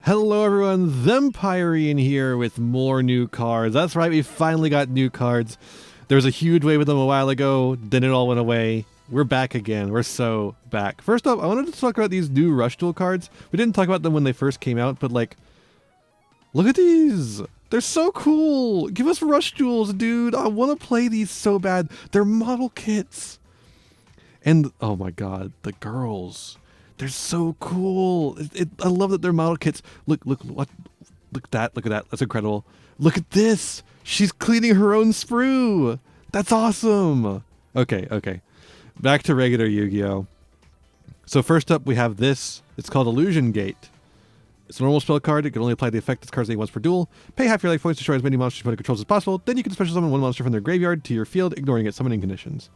Hello everyone, Thempire in here with more new cards. That's right, we finally got new cards. There was a huge wave of them a while ago, then it all went away. We're back again, we're so back. First up, I wanted to talk about these new Rush Duel cards. We didn't talk about them when they first came out, but like, look at these! They're so cool! Give us Rush Duels, dude! I want to play these so bad. They're model kits! And, oh my god, the girls. They're so cool. I love that they're model kits. Look at that. That's incredible. Look at this. She's cleaning her own sprue. That's awesome. Okay. Back to regular Yu-Gi-Oh. So first up, we have this. It's called Illusion Gate. It's a normal spell card. It can only apply the effect to cards that you once per duel. Pay half your life points to destroy as many monsters your opponent controls as possible. Then you can special summon one monster from their graveyard to your field, ignoring its summoning conditions.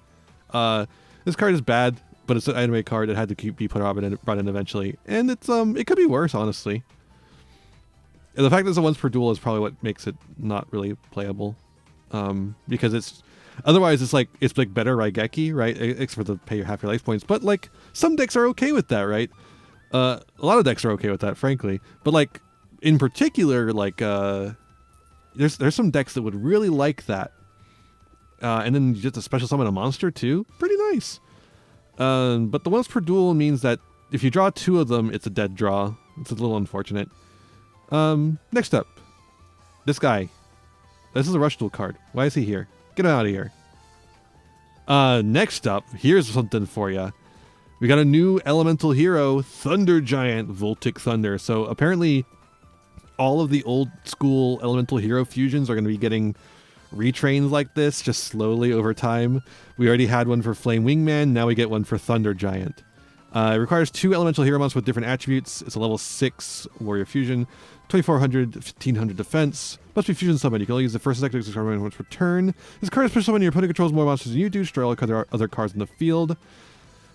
This card is bad, but it's an item rate card. It had to be brought in eventually, and it could be worse, honestly. And the fact that it's a once per duel is probably what makes it not really playable, because otherwise it's like better Raigeki, right? Except for the pay half your life points. But like some decks are okay with that, right? A lot of decks are okay with that, frankly. But like in particular, like there's some decks that would really like that. And then you get to special summon a monster too. Pretty nice. But the once per duel means that if you draw two of them, it's a dead draw. It's a little unfortunate. Next up, this guy. This is a Rush Duel card. Why is he here? Get him out of here. Next up, here's something for you. We got a new elemental hero, Thunder Giant, Voltic Thunder. So apparently all of the old school elemental hero fusions are going to be getting retrains like this, just slowly over time. We already had one for Flame Wingman, now we get one for Thunder Giant. It requires 2 elemental hero monsters with different attributes. It's a level 6 warrior fusion, 2400, 1500 defense. Must be fusion summoned. You can only use the first effect to once per turn. This card is special summon. Your opponent controls more monsters than you do. Destroy all other cards in the field.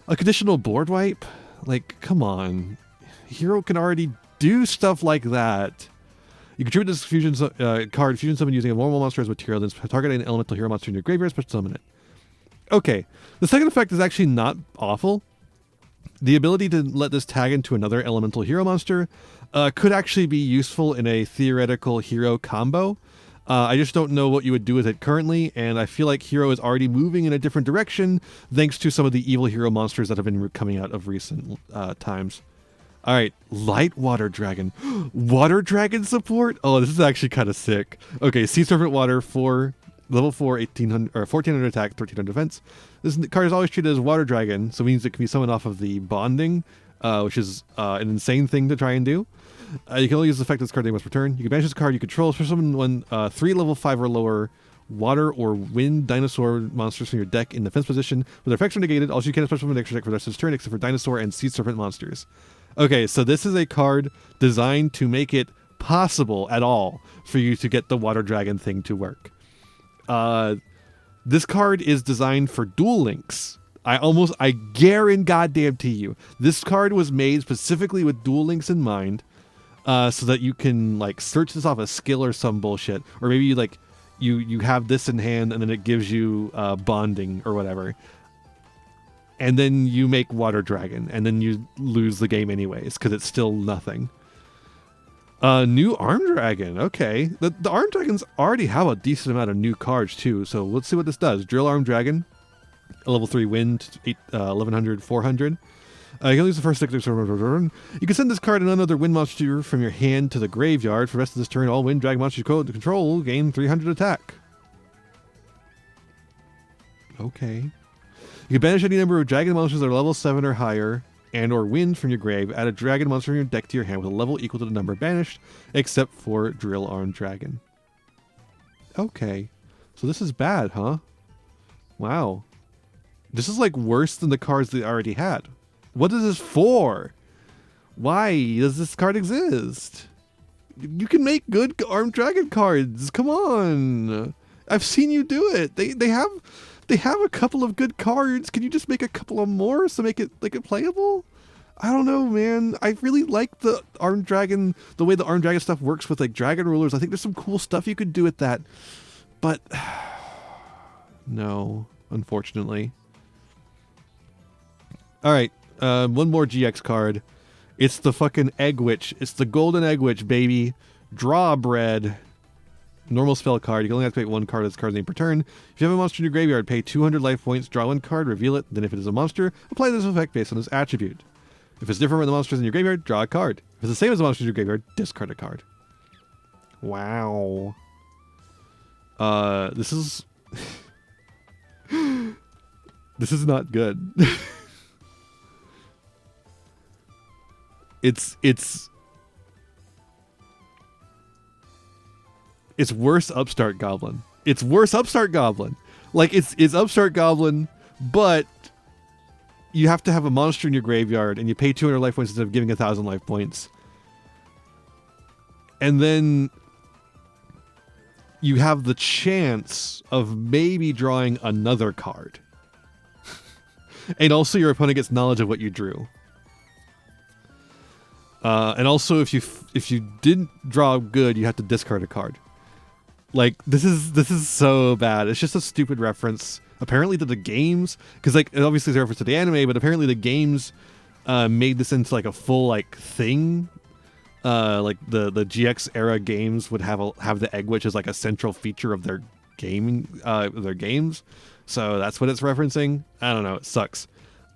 A conditional board wipe? Like, come on. Hero can already do stuff like that. You contribute this fusion card, fusion summon using a normal monster as material, then target an elemental hero monster in your graveyard, special summon it. Okay, the second effect is actually not awful. The ability to let this tag into another elemental hero monster could actually be useful in a theoretical hero combo. I just don't know what you would do with it currently, and I feel like Hero is already moving in a different direction thanks to some of the evil hero monsters that have been coming out of recent times. All right, Light Water Dragon. Water Dragon support? Oh, this is actually kind of sick. Okay, Sea Serpent Water, level 4, 1800 or 1400 attack, 1300 defense. This card is always treated as Water Dragon, so it means it can be summoned off of the bonding, which is an insane thing to try and do. You can only use the effect of this card once per turn. You can banish this card you control, special summon one 3 level 5 or lower water or wind dinosaur monsters from your deck in defense position. With their effects are negated, also you can special summon an extra deck for the rest of this turn, except for dinosaur and sea serpent monsters. Okay, so this is a card designed to make it possible at all for you to get the Water Dragon thing to work. This card is designed for Duel Links. I guarantee you, this card was made specifically with Duel Links in mind, so that you can like search this off a skill or some bullshit, or maybe like you have this in hand and then it gives you bonding or whatever. And then you make Water Dragon, and then you lose the game anyways, because it's still nothing. New Arm Dragon, okay. The Arm Dragons already have a decent amount of new cards too, so let's see what this does. Drill Arm Dragon, a level 3 wind, 1100, 400. You can use the first stick. You can send this card and another wind monster from your hand to the graveyard. For the rest of this turn, all wind dragon monsters you control gain 300 attack. Okay. You can banish any number of dragon monsters that are level 7 or higher and or wind from your grave. Add a dragon monster from your deck to your hand with a level equal to the number banished, except for Drill Arm Dragon. Okay. So this is bad, huh? Wow. This is like worse than the cards they already had. What is this for? Why does this card exist? You can make good Armed Dragon cards. Come on. I've seen you do it. They have a couple of good cards. Can you just make a couple of more to make it playable? I don't know, man. I really like the Armed Dragon, the way the Armed Dragon stuff works with like Dragon Rulers. I think there's some cool stuff you could do with that. But no, unfortunately. All right, one more GX card. It's the fucking Egg Witch. It's the Golden Egg Witch, baby. Drawbread. Normal spell card. You can only activate one card of this card's name per turn. If you have a monster in your graveyard, pay 200 life points, draw one card, reveal it. Then if it is a monster, apply this effect based on this attribute. If it's different from the monsters in your graveyard, draw a card. If it's the same as the monsters in your graveyard, discard a card. Wow. This is... this is not good. It's worse Upstart Goblin. It's worse Upstart Goblin. Like, it's Upstart Goblin, but you have to have a monster in your graveyard, and you pay 200 life points instead of giving 1,000 life points. And then you have the chance of maybe drawing another card. And also your opponent gets knowledge of what you drew. And also if you didn't draw good, you have to discard a card. Like, this is so bad. It's just a stupid reference, apparently, to the games, because, like, obviously it's a reference to the anime, but apparently the games made this into, like, a full, like, thing. Like the GX era games would have the Egg Witch as, like, a central feature of their gaming their games. So that's what it's referencing. I don't know. It sucks.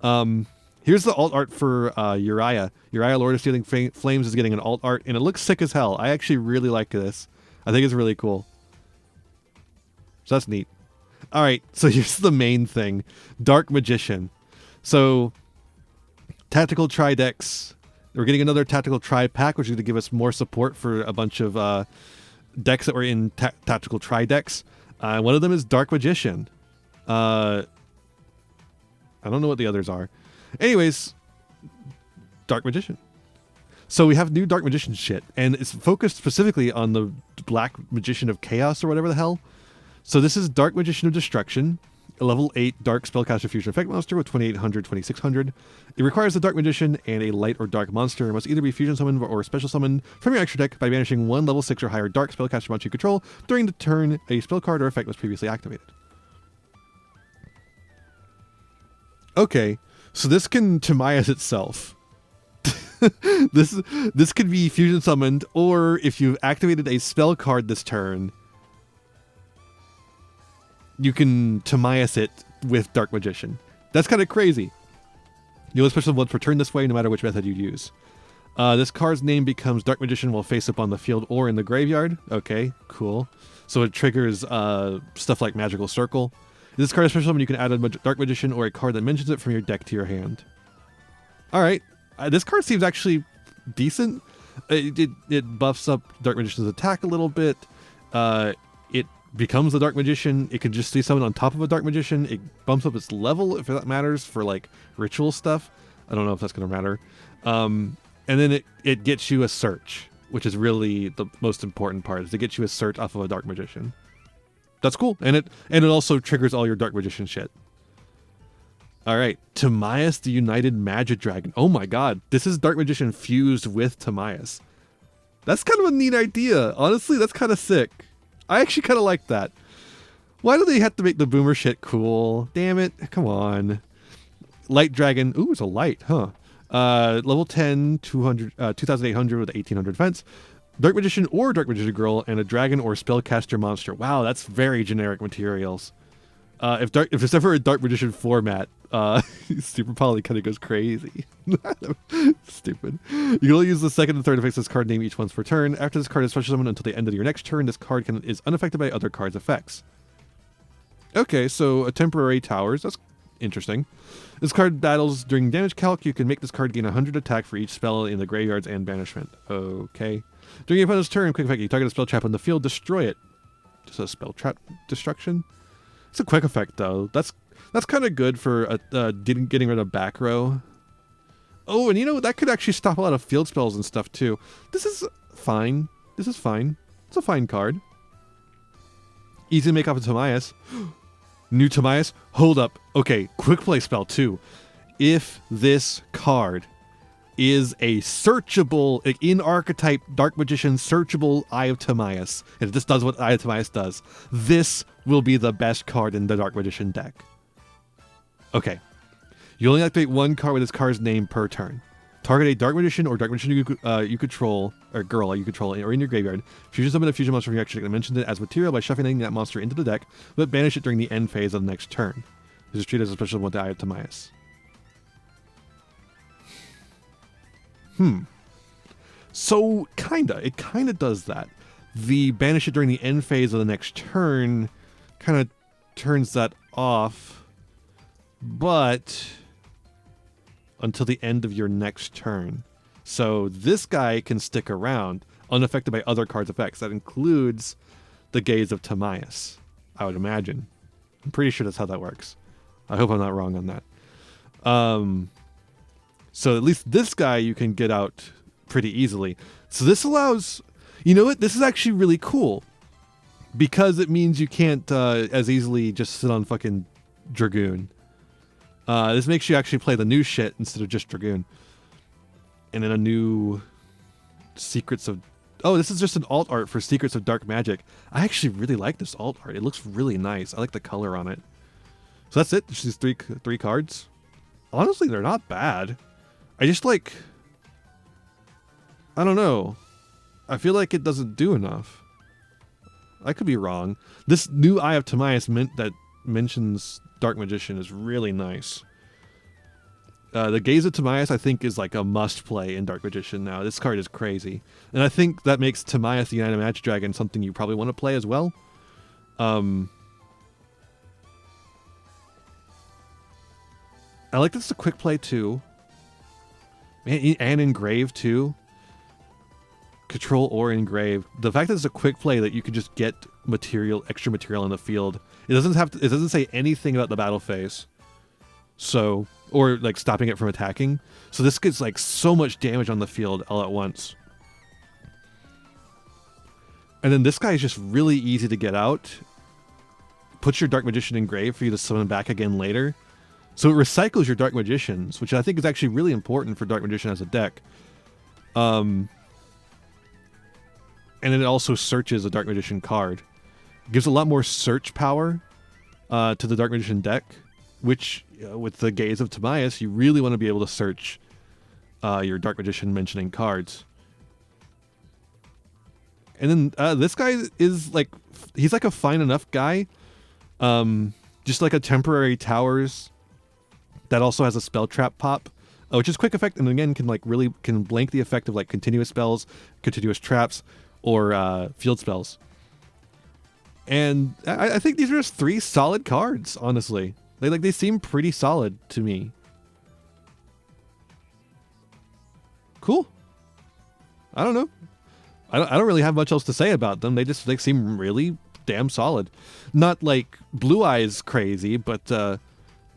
Here's the alt art for Uriah. Uriah, Lord of Stealing Flames, is getting an alt art, and it looks sick as hell. I actually really like this. I think it's really cool. So that's neat. All right, so here's the main thing. Dark Magician. So, Tactical Tri-Decks. We're getting another Tactical Tri-Pack, which is going to give us more support for a bunch of decks that were in Tactical Tri-Decks. One of them is Dark Magician. I don't know what the others are. Anyways, Dark Magician. So we have new Dark Magician shit, and it's focused specifically on the Black Magician of Chaos or whatever the hell. So this is Dark Magician of Destruction, a level 8 Dark Spellcaster Fusion Effect monster with 2800, 2600. It requires the Dark Magician and a light or dark monster. It must either be fusion summoned or special summoned from your extra deck by banishing one level 6 or higher Dark Spellcaster monster you control during the turn a spell card or effect was previously activated. Okay, so this can Timaeus itself. This could be fusion summoned, or if you've activated a spell card this turn, you can Timaeus it with Dark Magician. That's kind of crazy. You'll special once per turn this way, no matter which method you use. This card's name becomes Dark Magician while face up on the field or in the graveyard. Okay, cool. So it triggers stuff like Magical Circle. This card is special when you can add a Dark Magician or a card that mentions it from your deck to your hand. Alright, this card seems actually decent. It buffs up Dark Magician's attack a little bit. It becomes the Dark Magician. It can just see someone on top of a Dark Magician. It bumps up its level, if that matters, for like ritual stuff. I don't know if that's going to matter. And then it gets you a search, which is really the most important part, is to get you a search off of a Dark Magician. That's cool. And it also triggers all your Dark Magician shit. Alright, Timaeus the United Magic Dragon. Oh my god, this is Dark Magician fused with Timaeus. That's kind of a neat idea. Honestly, that's kind of sick. I actually kind of like that. Why do they have to make the boomer shit cool? Damn it, come on. Light Dragon. Ooh, it's a light, huh? Level 10, 2,800 with 1,800 defense. Dark Magician or Dark Magician Girl, and a dragon or spellcaster monster. Wow, that's very generic materials. If there's ever a Dark Magician format, Super Poly kind of goes crazy. Stupid. You can only use the second and third effects of this card name each once per turn. After this card is special summoned until the end of your next turn, this card is unaffected by other cards' effects. Okay, so a temporary towers. That's interesting. This card battles during damage calc. You can make this card gain 100 attack for each spell in the graveyards and banishment. Okay. During your opponent's turn, quick effect, you target a spell trap on the field, destroy it. Just a spell trap destruction. It's a quick effect though. That's kind of good for getting rid of back row. Oh, and you know, that could actually stop a lot of field spells and stuff too. This is fine. This is fine. It's a fine card. Easy to make off of Timaeus. New Timaeus? Hold up. Okay, quick play spell too. If this card is a searchable, in archetype Dark Magician searchable Eye of Timaeus, and if this does what Eye of Timaeus does, this will be the best card in the Dark Magician deck. Okay. You only activate one card with this card's name per turn. Target a Dark Magician or Dark Magician you control, or girl you control, or in your graveyard. Fusion summon a fusion monster from your action deck and mention it as material by shuffling that monster into the deck, but banish it during the end phase of the next turn. This is treated as a special one to Eye of Timaeus. So, it kinda does that. The banish it during the end phase of the next turn kinda turns that off, but until the end of your next turn. So this guy can stick around, unaffected by other cards' effects. That includes the Gaze of Timaeus, I would imagine. I'm pretty sure that's how that works. I hope I'm not wrong on that. So at least this guy you can get out pretty easily. So this allows... You know what? This is actually really cool. Because it means you can't as easily just sit on fucking Dragoon. This makes you actually play the new shit instead of just Dragoon. And then a new Secrets of... Oh, this is just an alt art for Secrets of Dark Magic. I actually really like this alt art. It looks really nice. I like the color on it. So that's it. Just these three cards. Honestly, they're not bad. I just like... I don't know. I feel like it doesn't do enough. I could be wrong. This new Eye of Timaeus that mentions Dark Magician is really nice. The Gaze of Timaeus, I think, is like a must-play in Dark Magician now. This card is crazy. And I think that makes Timaeus the United Magic Dragon something you probably want to play as well. I like this as a quick play too. And engrave too. Control or engrave. The fact that it's a quick play that you can just get extra material on the field. It doesn't say anything about the battle phase. So, or like stopping it from attacking. So this gets like so much damage on the field all at once. And then this guy is just really easy to get out. Puts your Dark Magician in grave for you to summon back again later. So it recycles your Dark Magicians, which I think is actually really important for Dark Magician as a deck. And then it also searches a Dark Magician card. It gives a lot more search power to the Dark Magician deck, which, with the Gaze of Timaeus, you really want to be able to search your Dark Magician mentioning cards. And then this guy is like, he's like a fine enough guy. Just like a temporary towers that also has a spell trap pop, which is quick effect, and again can blank the effect of like continuous spells, continuous traps, or field spells. And I think these are just three solid cards, honestly. They seem pretty solid to me. Cool. I don't know. I don't really have much else to say about them. They seem really damn solid. Not like Blue Eyes crazy, but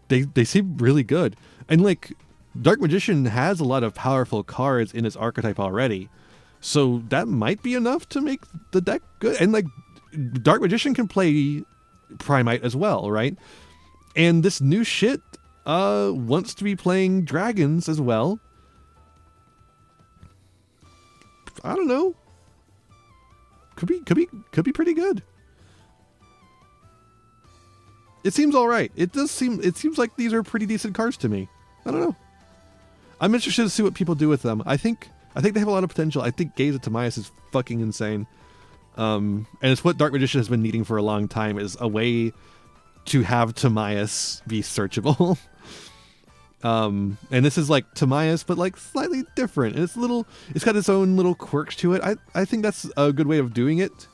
they seem really good. And like Dark Magician has a lot of powerful cards in its archetype already. So that might be enough to make the deck good. And like Dark Magician can play Primite as well, right? And this new shit wants to be playing dragons as well. I don't know. Could be pretty good. It seems all right. It seems like these are pretty decent cards to me. I don't know. I'm interested to see what people do with them. I think they have a lot of potential. I think Gaze of Timaeus is fucking insane. And it's what Dark Magician has been needing for a long time, is a way to have Timaeus be searchable. And this is like Timaeus, but like slightly different. And it's got its own little quirks to it. I think that's a good way of doing it.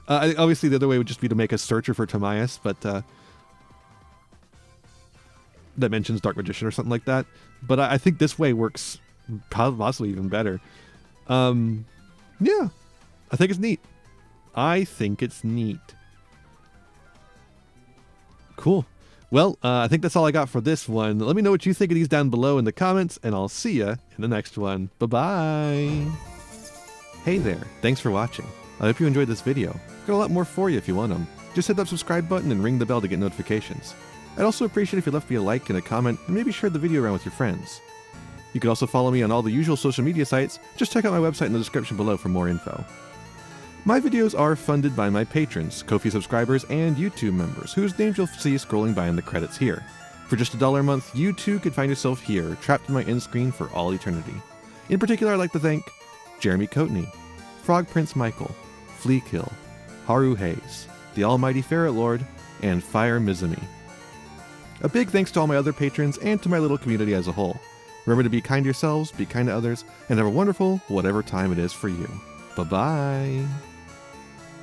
Obviously the other way would just be to make a searcher for Timaeus, but that mentions Dark Magician or something like that. But I think this way works possibly even better. Yeah, I think it's neat. Cool. Well, I think that's all I got for this one. Let me know what you think of these down below in the comments, and I'll see ya in the next one. Bye-bye. Hey there, thanks for watching. I hope you enjoyed this video. I've got a lot more for you if you want them. Just hit that subscribe button and ring the bell to get notifications. I'd also appreciate if you left me a like and a comment, and maybe shared the video around with your friends. You can also follow me on all the usual social media sites. Just check out my website in the description below for more info. My videos are funded by my patrons, Ko-fi subscribers, and YouTube members, whose names you'll see scrolling by in the credits here. For just $1 a month, you too could find yourself here, trapped in my end screen for all eternity. In particular, I'd like to thank Jeremy Coatney, Frog Prince Michael, Fleakill, Haru Hayes, the Almighty Ferret Lord, and Fire Mizumi. A big thanks to all my other patrons and to my little community as a whole. Remember to be kind to yourselves, be kind to others, and have a wonderful whatever time it is for you. Bye-bye.